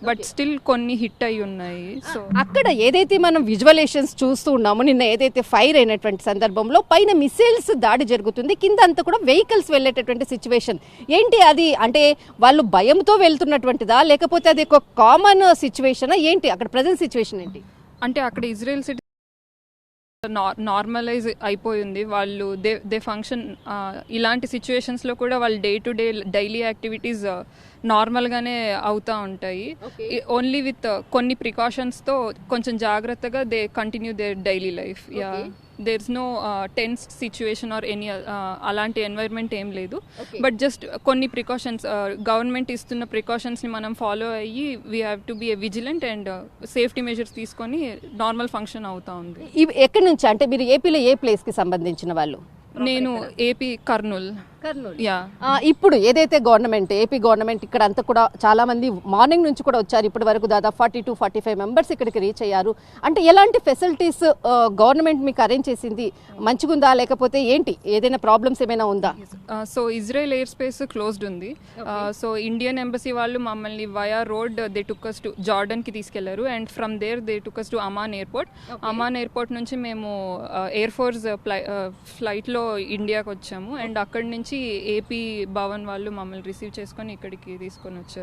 But still కొన్ని hit అయి ఉన్నాయి. సో అక్కడ ఏదైతే మనం విజువలేషన్స్ చూస్తూ ఉన్నామో, నిన్న ఏదైతే ఫైర్ అయినటువంటి సందర్భంలో పైన మిసైల్స్ దాడి జరుగుతుంది, కింద అంతా కూడా వెహికల్స్ వెళ్ళేటటువంటి సిచ్యువేషన్ ఏంటి అది? అంటే వాళ్ళు భయంతో వెళ్తున్నటువంటిదా, లేకపోతే అది ఒక కామన్ సిచ్యువేషనా ఏంటి? అక్కడ ప్రజెంట్ సిచ్యువేషన్ ఏంటి? అంటే అక్కడ ఇజ్రాయెల్ సిటీ నార్మలైజ్ అయిపోయింది. వాళ్ళు దే ఫంక్షన్ ఇలాంటి సిచ్యువేషన్స్లో కూడా వాళ్ళు day to day daily activities నార్మల్గానే అవుతూ ఉంటాయి. ఓన్లీ విత్ కొన్ని ప్రికాషన్స్తో కొంచెం జాగ్రత్తగా they continue their daily life. Yeah, there is no tense situation or any అలాంటి ఎన్వైర్న్మెంట్ ఏం లేదు. బట్ జస్ట్ కొన్ని ప్రికాషన్స్, గవర్నమెంట్ ఇస్తున్న ప్రికాషన్స్ని మనం ఫాలో అయ్యి we have to be vigilant and safety measures తీసుకొని నార్మల్ ఫంక్షన్ అవుతా ఉంది. ఇవి ఎక్కడి నుంచి? అంటే మీరు ఏపీలో ఏ ప్లేస్కి సంబంధించిన వాళ్ళు? నేను ఏపీ కర్నూల్. యా, ఇప్పుడు ఏదైతే ఏపీ గవర్నమెంట్ ఇక్కడ అంతా కూడా చాలా మంది మార్నింగ్ నుంచి కూడా వచ్చారు. ఇప్పటి వరకు దాదాపు 40-45 మెంబర్స్ ఇక్కడికి రీచ్ అయ్యారు. అంటే ఎలాంటి ఫెసిలిటీస్ గవర్నమెంట్ మీకు అరేంజ్ చేసింది? మంచిగుందా లేకపోతే ఏంటి? ఏదైనా ప్రాబ్లమ్స్ ఏమైనా ఉందా? So Israel airspace closed ఉంది. సో ఇండియన్ ఎంబసీ వాళ్ళు మమ్మల్ని via road they took us to జార్డన్కి తీసుకెళ్లారు. And from there they took us to Amman airport. Amman airport నుంచి మేము ఎయిర్ ఫోర్స్ ఫ్లైట్లో ఇండియాకి వచ్చాము. అండ్ అక్కడి నుంచి ఏపీ భవన్ వాళ్ళు మమ్మల్ని రిసీవ్ చేసుకొని ఇక్కడికి తీసుకొని వచ్చారు.